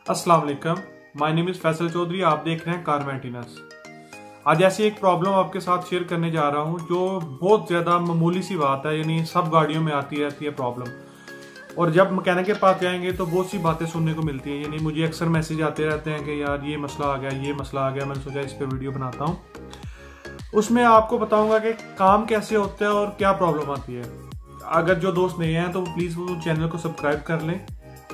अस्सलाम वालेकुम, my name is Faisal Chaudhary. आप देख रहे हैं कार मेंटेनेंस। आज ऐसी एक प्रॉब्लम आपके साथ शेयर करने जा रहा हूं जो बहुत ज़्यादा मामूली सी बात है, यानी सब गाड़ियों में आती रहती है प्रॉब्लम। और जब मैकेनिक के पास जाएंगे तो बहुत सी बातें सुनने को मिलती हैं। यानी मुझे अक्सर मैसेज आते रहते हैं कि यार ये मसला आ गया, ये मसला आ गया। मैंने सोचा इस पर वीडियो बनाता हूँ। उसमें आपको बताऊँगा कि काम कैसे होता है और क्या प्रॉब्लम आती है। अगर जो दोस्त नए हैं तो प्लीज़ वो चैनल को सब्सक्राइब कर लें,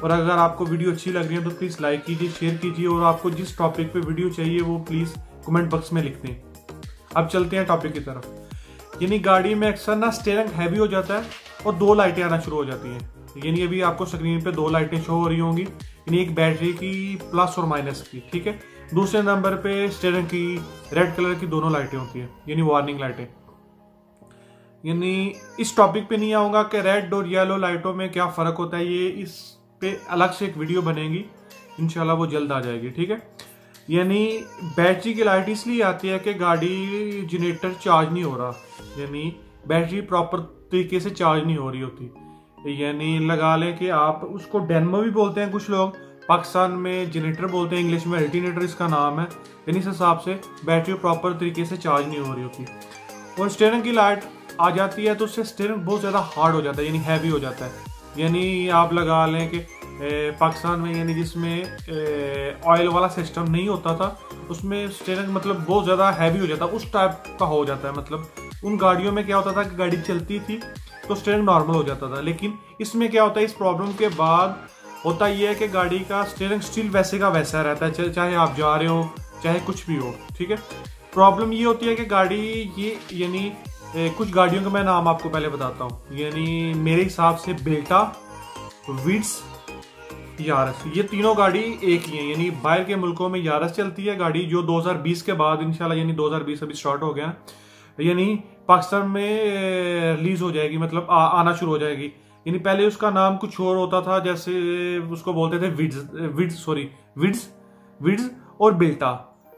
और अगर आपको वीडियो अच्छी लग रही है तो प्लीज़ लाइक कीजिए, शेयर कीजिए, और आपको जिस टॉपिक पे वीडियो चाहिए वो प्लीज़ कमेंट बॉक्स में लिख दें। अब चलते हैं टॉपिक की तरफ। यानी गाड़ी में अक्सर ना स्टीयरिंग हैवी हो जाता है और दो लाइटें आना शुरू हो जाती हैं। यानी अभी आपको स्क्रीन पे दो लाइटें शो हो रही होंगी, यानी एक बैटरी की प्लस और माइनस की, ठीक है। दूसरे नंबर पे स्टीयरिंग की रेड कलर की दोनों लाइटें होती हैं, यानी वार्निंग लाइटें। यानी इस टॉपिक पे नहीं आऊँगा कि रेड और येलो लाइटों में क्या फ़र्क होता है, ये इस पे अलग से एक वीडियो बनेगी, इंशाल्लाह वो जल्द आ जाएगी, ठीक है। यानी बैटरी की लाइट इसलिए आती है कि गाड़ी जनरेटर चार्ज नहीं हो रहा, यानी बैटरी प्रॉपर तरीके से चार्ज नहीं हो रही होती। यानी लगा लें कि आप उसको डेनमो भी बोलते हैं कुछ लोग, पाकिस्तान में जनरेटर बोलते हैं, इंग्लिश में अल्टरनेटर इसका नाम है। यानी इस हिसाब से बैटरी प्रॉपर तरीके से चार्ज नहीं हो रही होती और स्टीयरिंग की लाइट आ जाती है तो उससे स्टीयरिंग बहुत ज़्यादा हार्ड हो जाता है, यानी हैवी हो जाता है। यानी आप लगा लें कि पाकिस्तान में यानी जिसमें ऑयल वाला सिस्टम नहीं होता था उसमें स्टीयरिंग मतलब बहुत ज़्यादा हैवी हो जाता है, उस टाइप का हो जाता है। मतलब उन गाड़ियों में क्या होता था कि गाड़ी चलती थी तो स्टीयरिंग नॉर्मल हो जाता था, लेकिन इसमें क्या होता है, इस प्रॉब्लम के बाद होता यह है कि गाड़ी का स्टीयरिंग स्टिल वैसे का वैसा रहता है, चाहे आप जा रहे हो चाहे कुछ भी हो, ठीक है। प्रॉब्लम ये होती है कि गाड़ी ये यानी कुछ गाड़ियों का मैं नाम आपको पहले बताता हूँ। यानी मेरे हिसाब से बेटा, विट्स, यारस, ये तीनों गाड़ी एक ही है। यानी बाहर के मुल्कों में यारस चलती है गाड़ी, जो 2020 के बाद इंशाल्लाह, यानी 2020 अभी स्टार्ट हो गया, यानी पाकिस्तान में रिलीज हो जाएगी, मतलब आना शुरू हो जाएगी। यानी पहले उसका नाम कुछ और होता था, जैसे उसको बोलते थे विड्स और बेल्टा।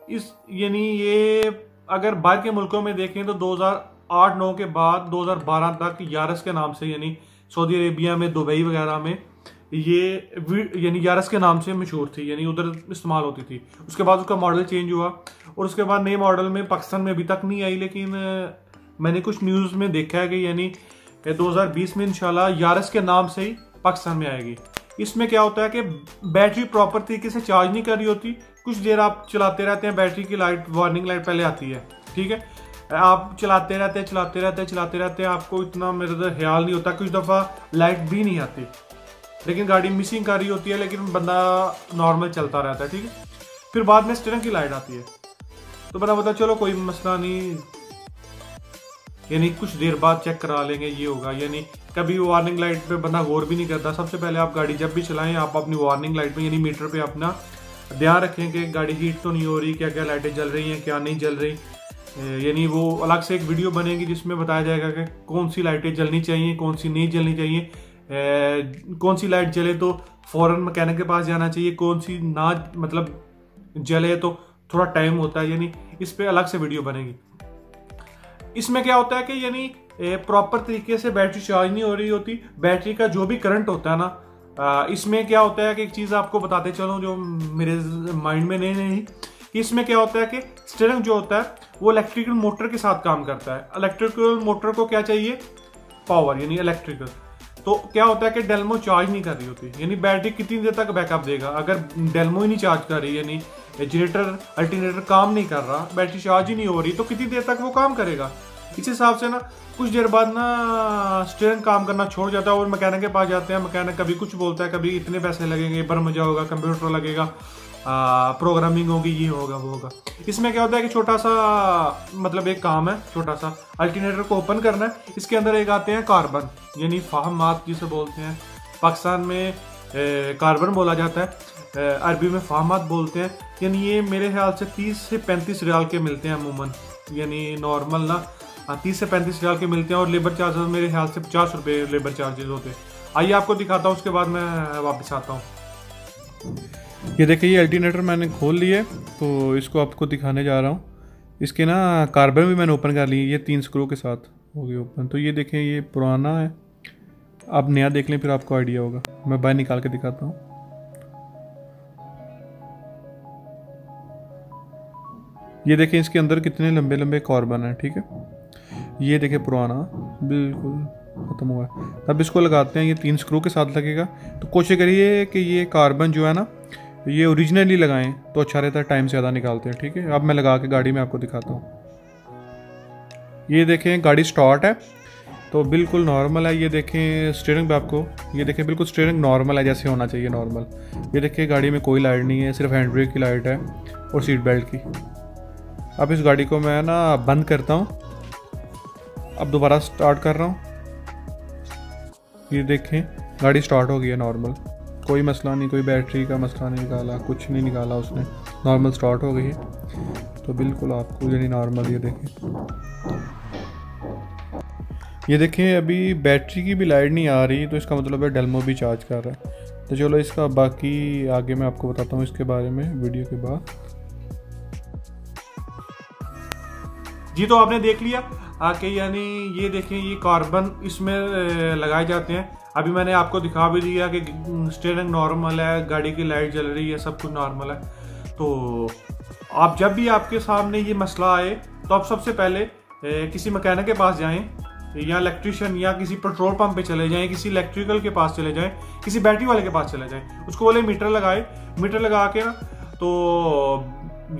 इस यानी ये अगर बाहर के मुल्कों में देखें तो 2008-9 के बाद 2012 तक यारस के नाम से, यानी सऊदी अरेबिया में, दुबई वगैरह में ये यानी यारस के नाम से मशहूर थी, यानी उधर इस्तेमाल होती थी। उसके बाद उसका मॉडल चेंज हुआ और उसके बाद नए मॉडल में पाकिस्तान में अभी तक नहीं आई, लेकिन मैंने कुछ न्यूज़ में देखा है कि यानी 2020 में इंशाल्लाह यारस के नाम से ही पाकिस्तान में आएगी। इसमें क्या होता है कि बैटरी प्रॉपर तरीके से चार्ज नहीं कर रही होती, कुछ देर आप चलाते रहते हैं, बैटरी की लाइट वार्निंग लाइट पहले आती है, ठीक है। आप चलाते रहते हैं, आपको इतना मेरा ख्याल नहीं होता, कुछ दफ़ा लाइट भी नहीं आती, लेकिन गाड़ी मिसिंग कर रही होती है, लेकिन बंदा नॉर्मल चलता रहता है, ठीक है। फिर बाद में स्टीयरिंग की लाइट आती है तो बंदा बोलता चलो कोई मसला नहीं, यानी कुछ देर बाद चेक करा लेंगे, ये होगा। यानी कभी वार्निंग लाइट पे बंदा गौर भी नहीं करता। सबसे पहले आप गाड़ी जब भी चलाएं आप अपनी वार्निंग लाइट में यानी मीटर पे अपना ध्यान रखें कि गाड़ी हीट तो नहीं हो रही, क्या क्या लाइटें जल रही हैं, क्या नहीं जल रही। यानी वो अलग से एक वीडियो बनेगी जिसमें बताया जाएगा कि कौन सी लाइटें जलनी चाहिए, कौन सी नहीं जलनी चाहिए, कौन सी लाइट जले तो फौरन मैकेनिक के पास जाना चाहिए, कौन सी ना मतलब जले तो थोड़ा टाइम होता है। यानी इस पे अलग से वीडियो बनेगी। इसमें क्या होता है कि यानी प्रॉपर तरीके से बैटरी चार्ज नहीं हो रही होती, बैटरी का जो भी करंट होता है ना, इसमें क्या होता है कि एक चीज़ आपको बताते चलो जो मेरे माइंड में नहीं कि इसमें क्या होता है कि स्टीयरिंग जो होता है वो इलेक्ट्रिकल मोटर के साथ काम करता है। इलेक्ट्रिकल मोटर को क्या चाहिए, पावर, यानी इलेक्ट्रिकल। तो क्या होता है कि डेल्मो चार्ज नहीं कर रही होती, यानी बैटरी कितनी देर तक बैकअप देगा। अगर डेल्मो ही नहीं चार्ज कर रही, यानी जनरेटर अल्टरनेटर काम नहीं कर रहा, बैटरी चार्ज ही नहीं हो रही, तो कितनी देर तक वो काम करेगा। इस हिसाब से ना कुछ देर बाद ना स्टीयरिंग काम करना छोड़ जाता है और मैकेनिक के पास जाते हैं। मैकेनिक कभी कुछ बोलता है, कभी इतने पैसे लगेंगे, बरमजा होगा, कंप्यूटर लगेगा, प्रोग्रामिंग होगी, ये होगा वो होगा। इसमें क्या होता है कि छोटा सा मतलब एक काम है, छोटा सा अल्टरनेटर को ओपन करना है। इसके अंदर एक आते हैं कार्बन, यानी फाहमात जिसे बोलते हैं, पाकिस्तान में कार्बन बोला जाता है, अरबी में फाहमात बोलते हैं। यानी ये मेरे ख्याल से 30 से 35 रियाल के मिलते हैं अमूमन, यानी नॉर्मल ना 30 से 35 रियाल के मिलते हैं। और लेबर चार्जेस मेरे ख्याल से 50 रुपये लेबर चार्जेस होते हैं। आइए आपको दिखाता हूँ, उसके बाद मैं वापस आता हूँ। ये देखिए, ये अल्टरनेटर मैंने खोल लिया, तो इसको आपको दिखाने जा रहा हूँ। इसके ना कार्बन भी मैंने ओपन कर ली, ये 3 स्क्रू के साथ हो गए ओपन। तो ये देखें, ये पुराना है आप नया देख लें फिर आपको आइडिया होगा। मैं बाहर निकाल के दिखाता हूँ। ये देखें इसके अंदर कितने लंबे लंबे कार्बन हैं, ठीक है। ये देखें पुराना बिल्कुल ख़त्म हुआ है। अब इसको लगाते हैं, ये 3 स्क्रू के साथ लगेगा। तो कोशिश करिए कि ये कार्बन जो है ना ये ओरिजिनली लगाएं तो अच्छा रहता है, टाइम ज़्यादा निकालते हैं, ठीक है। अब मैं लगा के गाड़ी में आपको दिखाता हूँ। ये देखें गाड़ी स्टार्ट है तो बिल्कुल नॉर्मल है। ये देखें स्टीयरिंग पे आपको, ये देखें बिल्कुल स्टीयरिंग नॉर्मल है जैसे होना चाहिए नॉर्मल। ये देखें गाड़ी में कोई लाइट नहीं है, सिर्फ हैंड ब्रेक की लाइट है और सीट बेल्ट की। अब इस गाड़ी को मैं ना बंद करता हूँ, अब दोबारा स्टार्ट कर रहा हूँ। ये देखें गाड़ी स्टार्ट हो गई है नॉर्मल, कोई मसला नहीं, कोई बैटरी का मसला नहीं निकाला, कुछ नहीं निकाला उसने, नॉर्मल स्टार्ट हो गई है। तो बिल्कुल आपको यानी नॉर्मल ये देखें अभी बैटरी की भी लाइट नहीं आ रही, तो इसका मतलब है डेल्मो भी चार्ज कर रहा है। तो चलो इसका बाकी आगे मैं आपको बताता हूँ इसके बारे में वीडियो के बाद। जी तो आपने देख लिया कि यानी ये देखें ये कार्बन इसमें लगाए जाते हैं। अभी मैंने आपको दिखा भी दिया कि स्टीयरिंग नॉर्मल है, गाड़ी की लाइट जल रही है, सब कुछ नॉर्मल है। तो आप जब भी आपके सामने ये मसला आए तो आप सबसे पहले किसी मैकेनिक के पास जाएं या इलेक्ट्रिशियन या किसी पेट्रोल पंप पे चले जाएं, किसी इलेक्ट्रिकल के पास चले जाएं, किसी बैटरी वाले के पास चले जाएं। उसको बोले मीटर लगाए, मीटर लगा के ना तो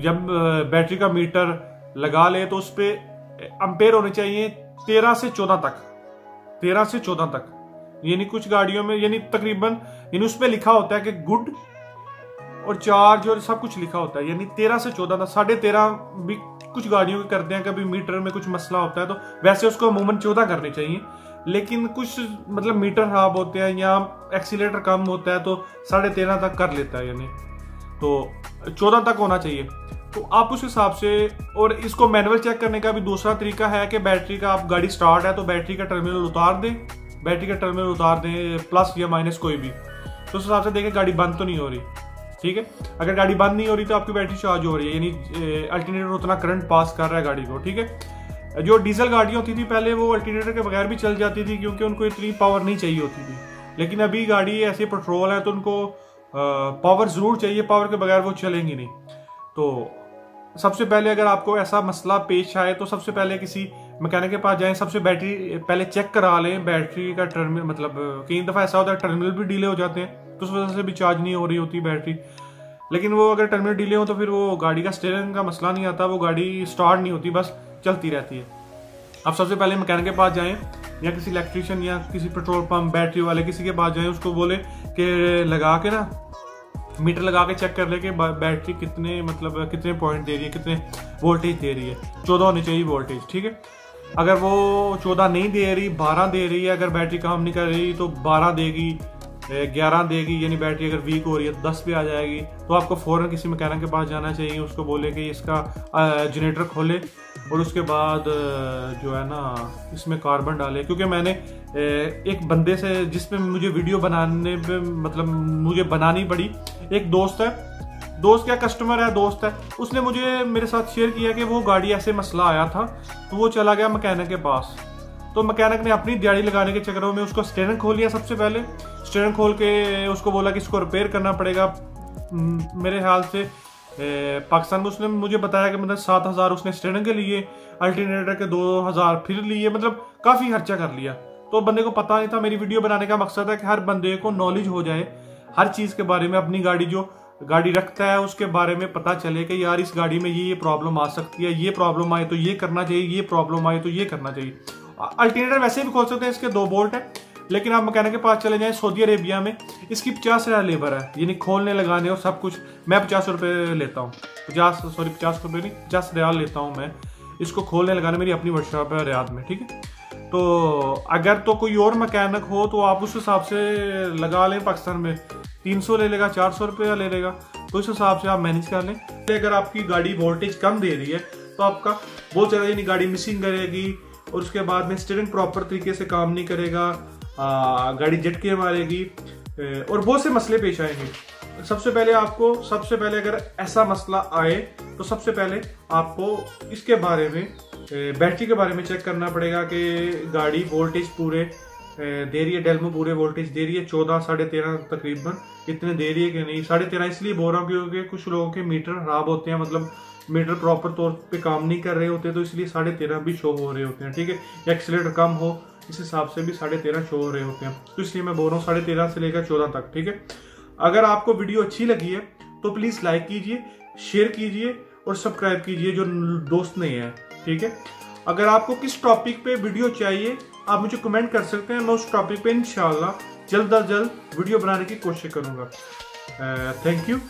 जब बैटरी का मीटर लगा ले तो उस पर एम्पेयर होने चाहिए 13 से 14 तक, 13 से 14 तक। यानी कुछ गाड़ियों में यानी तकरीबन यानी उस पर लिखा होता है कि गुड और चार्ज और सब कुछ लिखा होता है, यानी 13 से 14 तक। 13.5 भी कुछ गाड़ियों के करते हैं, कभी मीटर में कुछ मसला होता है तो वैसे उसको अमूमन 14 करनी चाहिए। लेकिन कुछ मतलब मीटर खराब होते हैं या एक्सीलेटर कम होता है तो 13.5 तक कर लेता है, यानी तो 14 तक होना चाहिए। तो आप उस हिसाब से, और इसको मैनुअल चेक करने का भी दूसरा तरीका है कि बैटरी का आप गाड़ी स्टार्ट है तो बैटरी का टर्मिनल उतार दें, बैटरी का टर्मिनल उतार दें प्लस या माइनस कोई भी, तो उस हिसाब से देखें गाड़ी बंद तो नहीं हो रही, ठीक है। अगर गाड़ी बंद नहीं हो रही तो आपकी बैटरी चार्ज हो रही है, यानी अल्टरनेटर उतना करंट पास कर रहा है गाड़ी को, ठीक है। जो डीजल गाड़ियाँ होती थी पहले वो अल्टरनेटर के बगैर भी चल जाती थी क्योंकि उनको इतनी पावर नहीं चाहिए होती थी। लेकिन अभी गाड़ी ऐसे पेट्रोल है तो उनको पावर जरूर चाहिए, पावर के बगैर वो चलेंगी नहीं। तो सबसे पहले अगर आपको ऐसा मसला पेश आए तो सबसे पहले किसी मैकेनिक के पास जाएं, सबसे बैटरी पहले चेक करा लें, बैटरी का टर्मिनल, मतलब कई दफ़ा ऐसा होता है टर्मिनल भी डिले हो जाते हैं तो उस वजह से भी चार्ज नहीं हो रही होती बैटरी। लेकिन वो अगर टर्मिनल डिले हो तो फिर वो गाड़ी का स्टीयरिंग का मसला नहीं आता, वो गाड़ी स्टार्ट नहीं होती, बस चलती रहती है। आप सबसे पहले मैकेनिक के पास जाएं या किसी इलेक्ट्रिशियन या किसी पेट्रोल पंप बैटरी वाले किसी के पास जाएं, उसको बोले कि लगा के ना मीटर लगा के चेक कर ले कि बैटरी कितने मतलब कितने पॉइंट दे रही है, कितने वोल्टेज दे रही है। 14 होनी चाहिए वोल्टेज, ठीक है। अगर वो 14 नहीं दे रही, 12 दे रही है, अगर बैटरी काम नहीं कर रही तो 12 देगी, 11 देगी, यानी बैटरी अगर वीक हो रही है तो 10 पे आ जाएगी। तो आपको फौरन किसी मैकेनिक के पास जाना चाहिए, उसको बोले कि इसका जनरेटर खोले और उसके बाद जो है ना इसमें कार्बन डाले। क्योंकि मैंने एक बंदे से जिसमें मुझे वीडियो बनाने पे मतलब मुझे बनानी पड़ी, एक दोस्त है, दोस्त क्या कस्टमर है, दोस्त है, उसने मुझे मेरे साथ शेयर किया कि वो गाड़ी ऐसे मसला आया था तो वो चला गया मैकेनिक के पास। तो मैकेनिक ने अपनी दिहाड़ी लगाने के चक्करों में उसको स्टीयरिंग खोल लिया। सबसे पहले स्टीयरिंग खोल के उसको बोला कि इसको रिपेयर करना पड़ेगा। मेरे ख्याल से पाकिस्तान में उसने मुझे बताया कि मतलब 7,000 उसने स्टीयरिंग के लिए, अल्टरनेटर के 2,000 फिर लिए, मतलब काफ़ी खर्चा कर लिया। तो बंदे को पता नहीं था। मेरी वीडियो बनाने का मकसद है कि हर बंदे को नॉलेज हो जाए हर चीज़ के बारे में, अपनी गाड़ी जो गाड़ी रखता है उसके बारे में पता चले कि यार इस गाड़ी में ये प्रॉब्लम आ सकती है, ये प्रॉब्लम आए तो ये करना चाहिए, ये प्रॉब्लम आए तो ये करना चाहिए। अल्टरनेटर वैसे भी खोल सकते हैं, इसके 2 बोल्ट है। लेकिन आप मैकेनिक के पास चले जाएं, सऊदी अरेबिया में इसकी 50 रियाल लेबर है, यानी खोलने लगाने और सब कुछ। मैं 50 रुपये लेता हूँ, 50 रुपये नहीं 50 रियाल लेता हूँ मैं इसको खोलने लगाने, मेरी अपनी वर्कशॉप है रियाद में, ठीक है। तो अगर तो कोई और मैकेनिक हो तो आप उस हिसाब से लगा लें। पाकिस्तान में 300 ले लेगा, 400 रुपया ले लेगा, तो उस हिसाब से आप मैनेज कर लें। अगर आपकी गाड़ी वोल्टेज कम दे रही है तो आपका बहुत ज़्यादा यानी गाड़ी मिसिंग करेगी और उसके बाद में स्टीयरिंग प्रॉपर तरीके से काम नहीं करेगा, गाड़ी झटके मारेगी और बहुत से मसले पेश आएंगे। सबसे पहले अगर ऐसा मसला आए तो सबसे पहले आपको इसके बारे में बैटरी के बारे में चेक करना पड़ेगा कि गाड़ी वोल्टेज पूरे दे रही है, डेल्मो पूरे वोल्टेज दे रही है 14 13.5 तकरीबन, इतने दे रही है कि नहीं। 13.5 इसलिए बोल रहा हूँ क्योंकि कुछ लोगों के मीटर खराब होते हैं, मतलब मीटर प्रॉपर तौर पे काम नहीं कर रहे होते, तो इसलिए 13.5 भी शो हो रहे होते हैं, ठीक है। या एक्सीलेटर कम हो इस हिसाब से भी 13.5 शो हो रहे होते हैं, तो इसलिए मैं बोल रहा हूँ 13.5 से लेकर 14 तक, ठीक है। अगर आपको वीडियो अच्छी लगी है तो प्लीज लाइक कीजिए, शेयर कीजिए और सब्सक्राइब कीजिए जो दोस्त नहीं है, ठीक है। अगर आपको किस टॉपिक पे वीडियो चाहिए आप मुझे कमेंट कर सकते हैं, मैं उस टॉपिक पे इंशाल्लाह जल्द अज जल्द वीडियो बनाने की कोशिश करूंगा। Thank you.